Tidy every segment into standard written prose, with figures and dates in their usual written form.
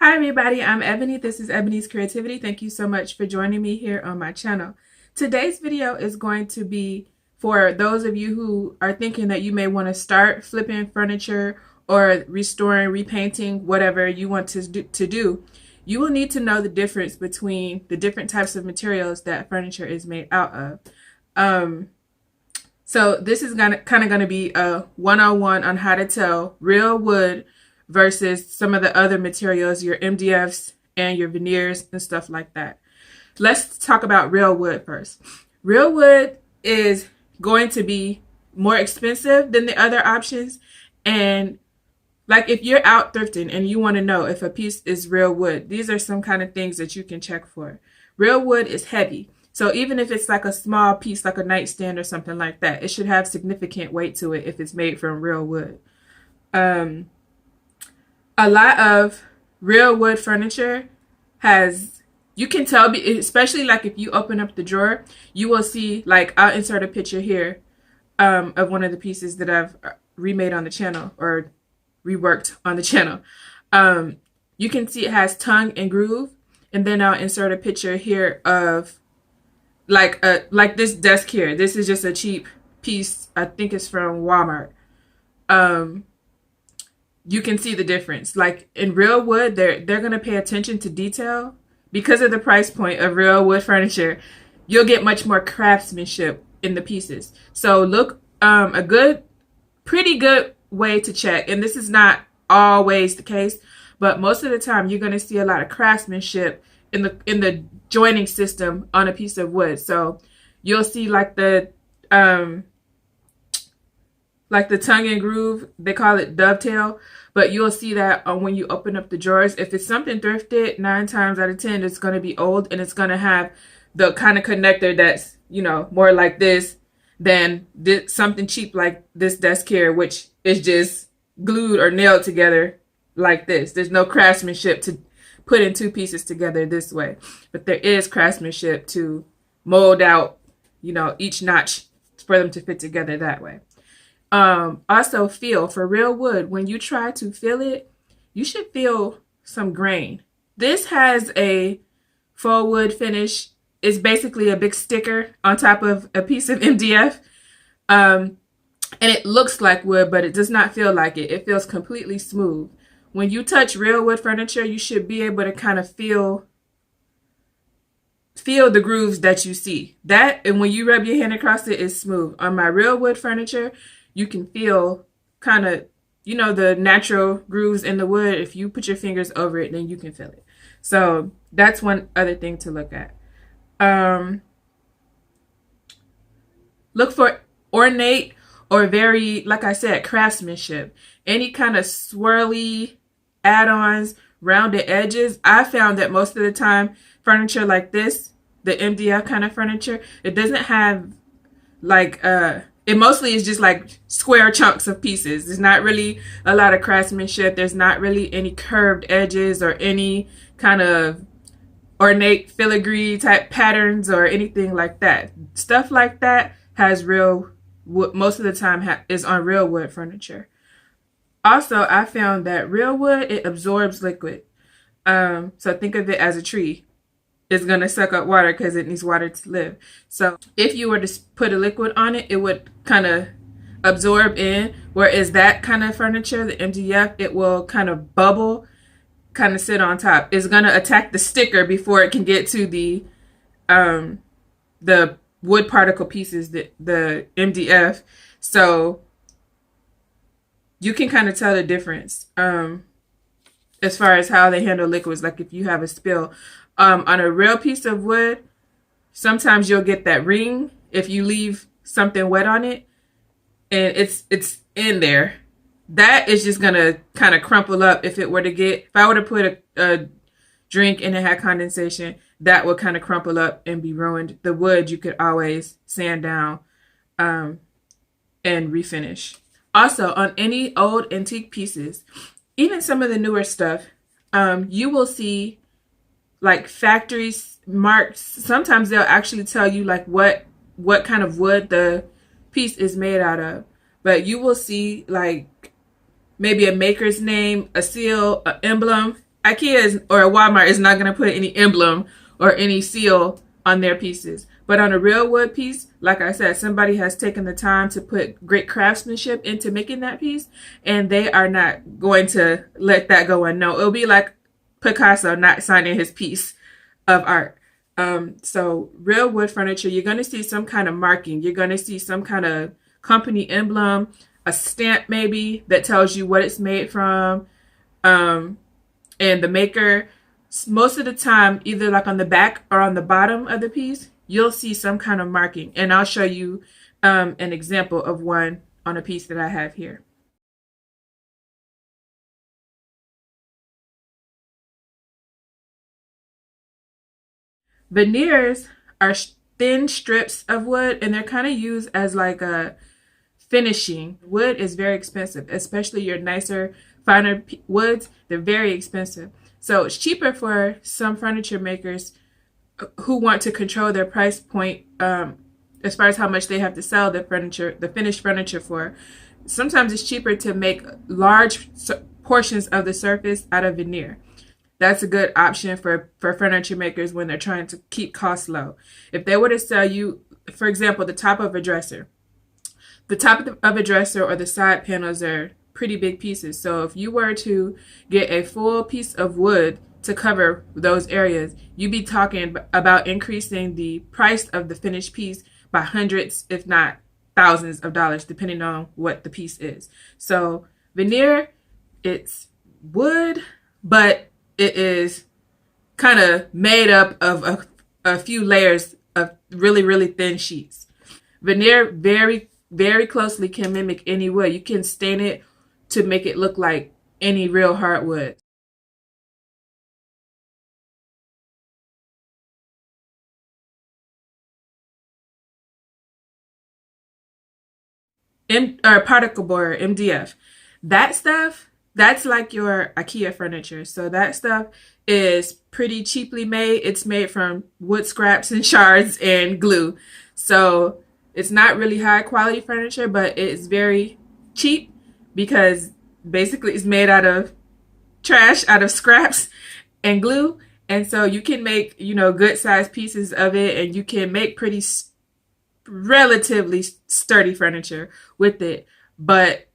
Hi everybody, I'm Ebony. This is Ebony's Creativity. Thank you so much for joining me here on my channel. Today's video is going to be for those of you who are thinking that you may want to start flipping furniture or restoring, repainting, whatever you want to do. You will need to know the difference between the different types of materials that furniture is made out of. So this is kind of going to be a 101 on how to tell real wood versus some of the other materials, your MDFs and your veneers and stuff like that. Let's talk about real wood first. Real wood is going to be more expensive than the other options. And like if you're out thrifting and you want to know if a piece is real wood, these are some kind of things that you can check for. Real wood is heavy. So even if it's like a small piece, like a nightstand or something like that, it should have significant weight to it if it's made from real wood. A lot of real wood furniture has, you can tell, especially like if you open up the drawer, you will see, like I'll insert a picture here of one of the pieces that I've remade on the channel or reworked on the channel. You can see it has tongue and groove, and then I'll insert a picture here of like this desk here. This is just a cheap piece. I think it's from Walmart. You can see the difference. Like in real wood, they're gonna pay attention to detail. Because of the price point of real wood furniture, you'll get much more craftsmanship in the pieces. So look, pretty good way to check, and this is not always the case, but most of the time you're gonna see a lot of craftsmanship in the joining system on a piece of wood. So you'll see like the tongue and groove, they call it dovetail, but you'll see that when you open up the drawers. If it's something thrifted, 9 times out of 10, it's going to be old, and it's going to have the kind of connector that's, you know, more like this than something cheap like this desk here, which is just glued or nailed together like this. There's no craftsmanship to put in 2 pieces together this way, but there is craftsmanship to mold out, you know, each notch for them to fit together that way. Also feel for real wood. When you try to feel it, you should feel some grain. This has a faux wood finish. It's basically a big sticker on top of a piece of MDF. And it looks like wood, but it does not feel like it. It feels completely smooth. When you touch real wood furniture, you should be able to kind of feel the grooves that you see. That, and when you rub your hand across it, it's smooth. On my real wood furniture, you can feel kind of, you know, the natural grooves in the wood. If you put your fingers over it, then you can feel it. So that's one other thing to look at. Look for ornate or very, like I said, craftsmanship. Any kind of swirly add-ons, rounded edges. I found that most of the time, furniture like this, the MDF kind of furniture, it doesn't have like, it mostly is just like square chunks of pieces. There's not really a lot of craftsmanship. There's not really any curved edges or any kind of ornate filigree type patterns or anything like that. Stuff like that has real wood, most of the time is on real wood furniture. Also, I found that real wood, it absorbs liquid. So think of it as a tree. It's going to suck up water because it needs water to live. So if you were to put a liquid on it, it would kind of absorb in. Whereas that kind of furniture, the MDF, it will kind of bubble, kind of sit on top. It's going to attack the sticker before it can get to the wood particle pieces, the MDF. So you can kind of tell the difference as far as how they handle liquids. Like if you have a spill on a real piece of wood, sometimes you'll get that ring if you leave something wet on it and it's in there. That is just gonna kind of crumple up. If I were to put a drink and it had condensation, that would kind of crumple up and be ruined. The wood you could always sand down and refinish. Also, on any old antique pieces, even some of the newer stuff, you will see like factory marks. Sometimes they'll actually tell you like what kind of wood the piece is made out of. but you will see like maybe a maker's name, a seal, an emblem, IKEA is, or Walmart is not going to put any emblem or any seal on their pieces. But on a real wood piece, like I said, somebody has taken the time to put great craftsmanship into making that piece, and they are not going to let that go unknown. It'll be like Picasso not signing his piece of art. So real wood furniture, you're going to see some kind of marking. You're going to see some kind of company emblem, a stamp maybe that tells you what it's made from, and the maker. Most of the time, either like on the back or on the bottom of the piece, you'll see some kind of marking. And I'll show you an example of one on a piece that I have here. Veneers are thin strips of wood, and they're kind of used as like a finishing. Wood is very expensive, especially your nicer, finer woods. They're very expensive. So it's cheaper for some furniture makers who want to control their price point as far as how much they have to sell the furniture, the finished furniture for. Sometimes it's cheaper to make large portions of the surface out of veneer. That's a good option for furniture makers when they're trying to keep costs low. If they were to sell you, for example, the top of a dresser, of a dresser or the side panels are pretty big pieces. So if you were to get a full piece of wood to cover those areas, you'd be talking about increasing the price of the finished piece by hundreds, if not thousands of dollars, depending on what the piece is. So veneer, it's wood, but it is kind of made up of a few layers of really, really thin sheets. Veneer very, very closely can mimic any wood. You can stain it to make it look like any real hardwood. Or particle board, MDF. That stuff, that's like your IKEA furniture. So that stuff is pretty cheaply made. It's made from wood scraps and shards and glue. So it's not really high quality furniture, but it's very cheap because basically it's made out of trash, out of scraps and glue. And so you can make, good sized pieces of it, and you can make pretty relatively sturdy furniture with it, but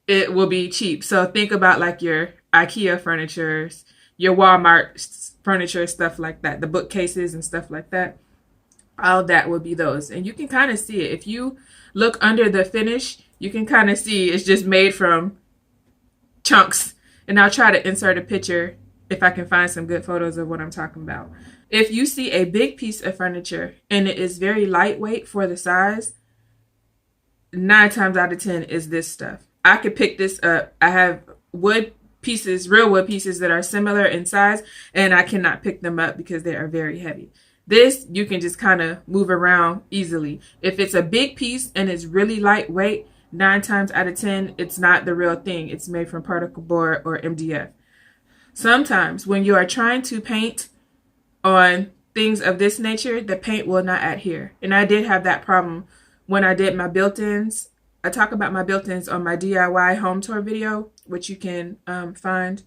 it will be cheap. So think about like your IKEA furniture, your Walmart furniture, stuff like that, the bookcases and stuff like that. All that will be those. And you can kind of see it. If you look under the finish, you can kind of see it's just made from chunks. And I'll try to insert a picture if I can find some good photos of what I'm talking about. If you see a big piece of furniture and it is very lightweight for the size, 9 times out of 10 is this stuff. I could pick this up. I have wood pieces, real wood pieces that are similar in size, and I cannot pick them up because they are very heavy. This, you can just kind of move around easily. If it's a big piece and it's really lightweight, 9 times out of 10, it's not the real thing. It's made from particle board or MDF. Sometimes when you are trying to paint on things of this nature, the paint will not adhere. And I did have that problem when I did my built-ins. I talk about my built-ins on my DIY home tour video, which you can find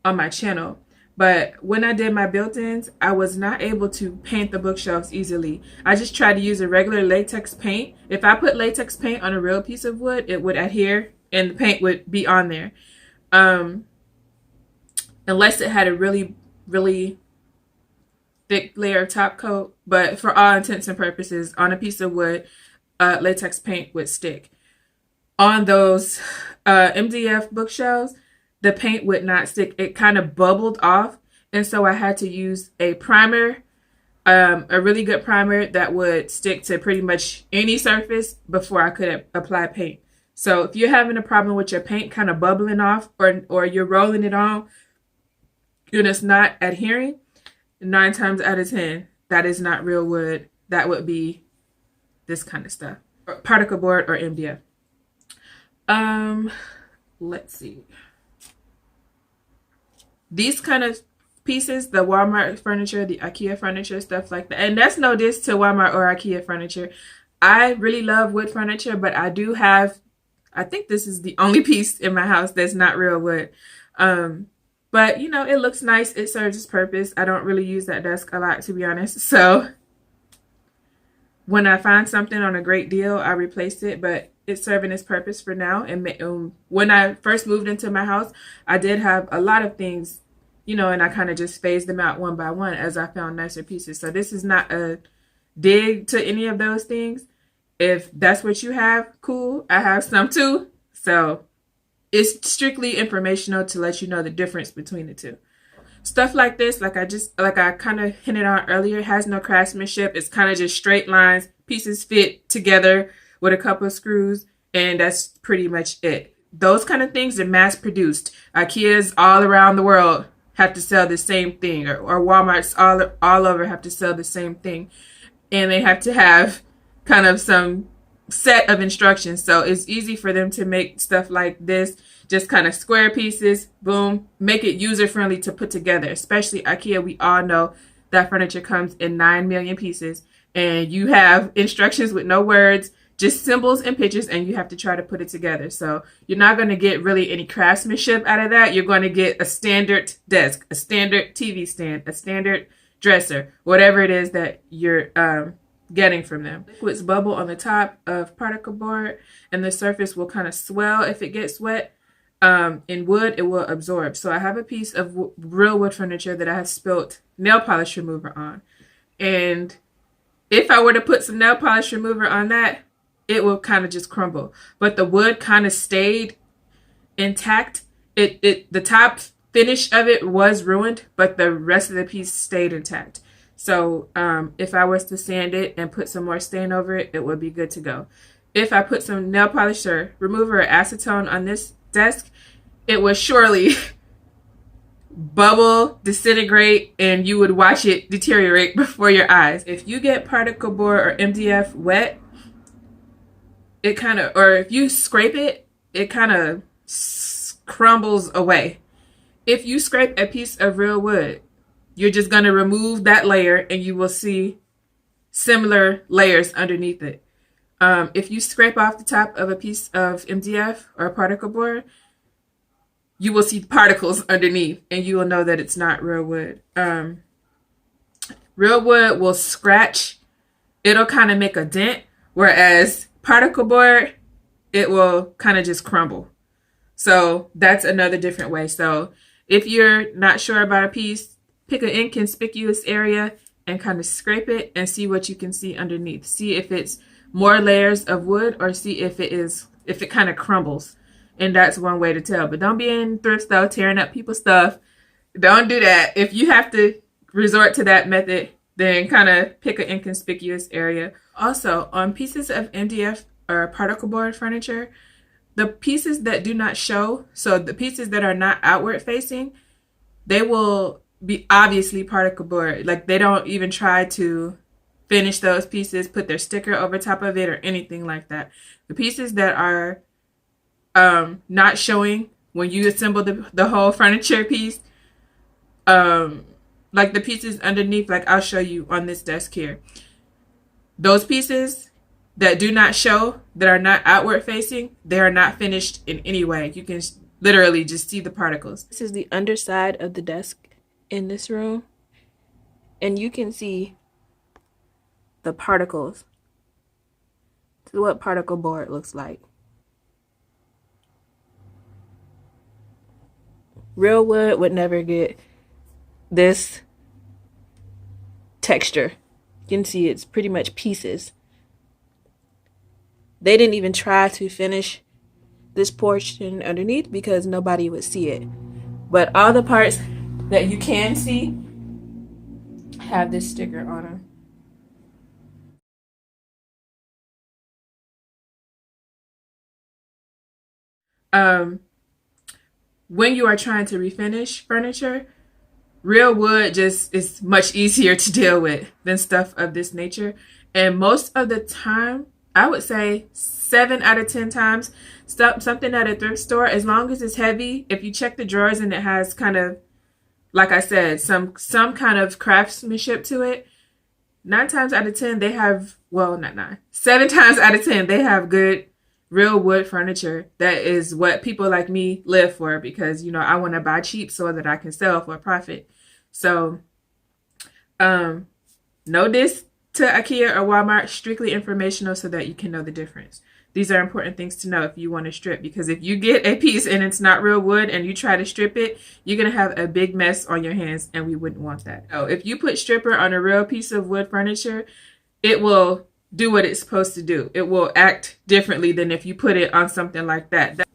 on my channel. But when I did my built-ins, I was not able to paint the bookshelves easily. I just tried to use a regular latex paint. If I put latex paint on a real piece of wood, it would adhere and the paint would be on there. Unless it had a really, really thick layer of top coat. But for all intents and purposes, on a piece of wood, latex paint would stick. On those MDF bookshelves, the paint would not stick. It kind of bubbled off. And so I had to use a primer, a really good primer that would stick to pretty much any surface before I could apply paint. So if you're having a problem with your paint kind of bubbling off, or you're rolling it on and it's not adhering, 9 times out of 10, that is not real wood. That would be this kind of stuff, or particle board or MDF. Let's see. These kind of pieces, the Walmart furniture, the IKEA furniture, stuff like that. And that's no diss to Walmart or IKEA furniture. I really love wood furniture, but I do have, I think this is the only piece in my house that's not real wood. But, you know, it looks nice. It serves its purpose. I don't really use that desk a lot, to be honest. So when I find something on a great deal, I replace it. But it's serving its purpose for now. And when I first moved into my house, I did have a lot of things, you know, and I kind of just phased them out one by one as I found nicer pieces. So this is not a dig to any of those things. If that's what you have, cool. I have some too. So it's strictly informational to let you know the difference between the two. Stuff like this, like I kind of hinted on earlier, has no craftsmanship. It's kind of just straight lines. Pieces fit together with a couple of screws, and that's pretty much it. Those kind of things are mass produced. IKEAs all around the world have to sell the same thing, or Walmart's all over have to sell the same thing, and they have to have kind of some set of instructions. So it's easy for them to make stuff like this, just kind of square pieces, boom, make it user friendly to put together. Especially IKEA, we all know that furniture comes in 9 million pieces, and you have instructions with no words, just symbols and pictures, and you have to try to put it together. So you're not going to get really any craftsmanship out of that. You're going to get a standard desk, a standard TV stand, a standard dresser, whatever it is that you're getting from them. Liquids bubble on the top of particle board, and the surface will kind of swell if it gets wet. In wood, it will absorb. So I have a piece of real wood furniture that I have spilt nail polish remover on, and if I were to put some nail polish remover on that, it will kind of just crumble. But the wood kind of stayed intact. The top finish of it was ruined, but the rest of the piece stayed intact. So if I was to sand it and put some more stain over it, it would be good to go. If I put some nail polish or remover or acetone on this desk, it would surely bubble, disintegrate, and you would watch it deteriorate before your eyes. If you get particle board or MDF wet, it kind of, or if you scrape it, it kind of crumbles away. If you scrape a piece of real wood, you're just going to remove that layer and you will see similar layers underneath it. If you scrape off the top of a piece of MDF or a particle board, you will see particles underneath and you will know that it's not real wood. Real wood will scratch. It'll kind of make a dent, whereas particle board, it will kind of just crumble. So that's another different way. So if you're not sure about a piece, pick an inconspicuous area and kind of scrape it and see what you can see underneath. See if it's more layers of wood, or see if it kind of crumbles. And that's one way to tell. But don't be in thrift store tearing up people's stuff. Don't do that. If you have to resort to that method, then kind of pick an inconspicuous area. Also, on pieces of MDF or particle board furniture, the pieces that do not show, so the pieces that are not outward facing, they will be obviously particle board. Like, they don't even try to finish those pieces, put their sticker over top of it or anything like that. The pieces that are not showing when you assemble the whole furniture piece, like the pieces underneath, like I'll show you on this desk here. Those pieces that do not show, that are not outward facing, they are not finished in any way. You can literally just see the particles. This is the underside of the desk in this room, and you can see the particles. This is what particle board looks like. Real wood would never get this texture. You can see it's pretty much pieces. They didn't even try to finish this portion underneath because nobody would see it. But all the parts that you can see have this sticker on them. When you are trying to refinish furniture, real wood just is much easier to deal with than stuff of this nature. And most of the time, I would say 7 out of 10 times, something at a thrift store, as long as it's heavy, if you check the drawers and it has kind of, like I said, some kind of craftsmanship to it, 9 times out of 10 they have, well, not 9, 7 times out of 10 they have good real wood furniture. That is what people like me live for, because, you know, I want to buy cheap so that I can sell for a profit. So, no diss to IKEA or Walmart, strictly informational so that you can know the difference. These are important things to know if you want to strip, because if you get a piece and it's not real wood and you try to strip it, you're going to have a big mess on your hands, and we wouldn't want that. So if you put stripper on a real piece of wood furniture, it will do what it's supposed to do. It will act differently than if you put it on something like that.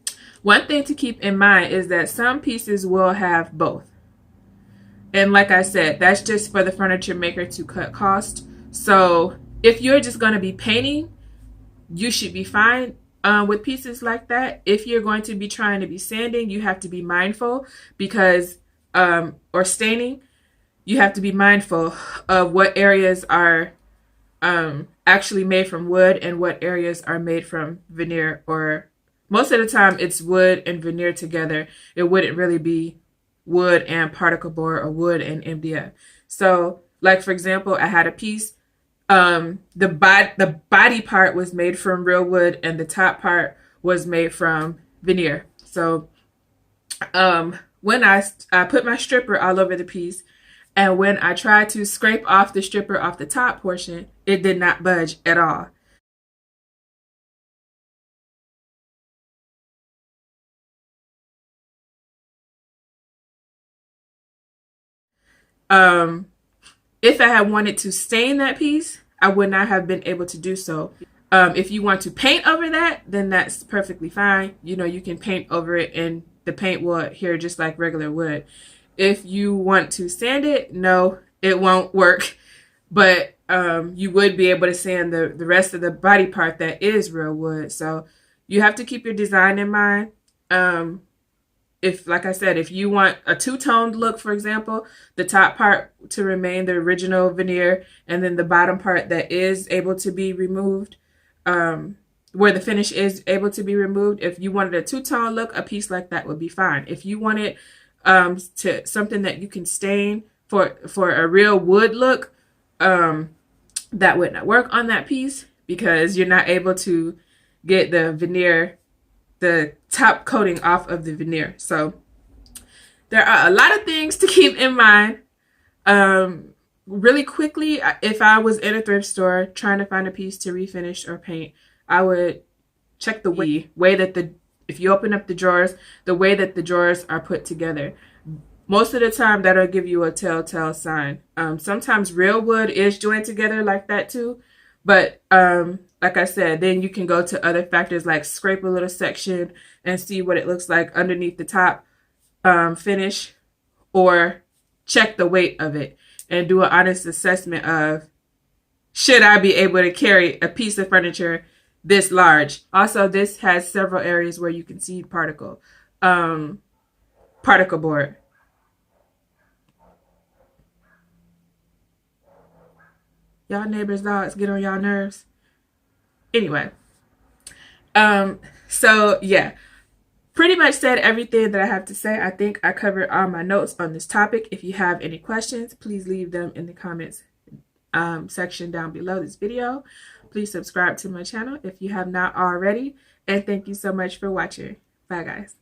One thing to keep in mind is that some pieces will have both. And like I said, that's just for the furniture maker to cut cost. So if you're just going to be painting, you should be fine with pieces like that. If you're going to be trying to be sanding, you have to be mindful because, or staining, you have to be mindful of what areas are actually made from wood and what areas are made from veneer. Or most of the time it's wood and veneer together. It wouldn't really be wood and particle board or wood and MDF. So like, for example, I had a piece, the body part was made from real wood and the top part was made from veneer. So when I put my stripper all over the piece, and when I tried to scrape off the stripper off the top portion, it did not budge at all. If I had wanted to stain that piece, I would not have been able to do so. If you want to paint over that, then that's perfectly fine. You know, you can paint over it and the paint will adhere just like regular wood. If you want to sand it, no, it won't work. But you would be able to sand the rest of the body part that is real wood. So you have to keep your design in mind. If, like I said, if you want a two-toned look, for example, the top part to remain the original veneer, and then the bottom part that is able to be removed, where the finish is able to be removed. If you wanted a two-tone look, a piece like that would be fine. If you wanted to something that you can stain for a real wood look, that would not work on that piece because you're not able to get the veneer, the top coating off of the veneer. So there are a lot of things to keep in mind. Really quickly, if I was in a thrift store trying to find a piece to refinish or paint, I would check the way that if you open up the drawers, the way that the drawers are put together. Most of the time, that'll give you a telltale sign. Sometimes real wood is joined together like that too. But like I said, then you can go to other factors like scrape a little section and see what it looks like underneath the top finish, or check the weight of it and do an honest assessment of, should I be able to carry a piece of furniture this large? Also, this has several areas where you can see particle board. Y'all neighbors' dogs get on y'all nerves. Anyway, so yeah, pretty much said everything that I have to say. I think I covered all my notes on this topic. If you have any questions, please leave them in the comments section down below this video. Please subscribe to my channel if you have not already. And thank you so much for watching. Bye, guys.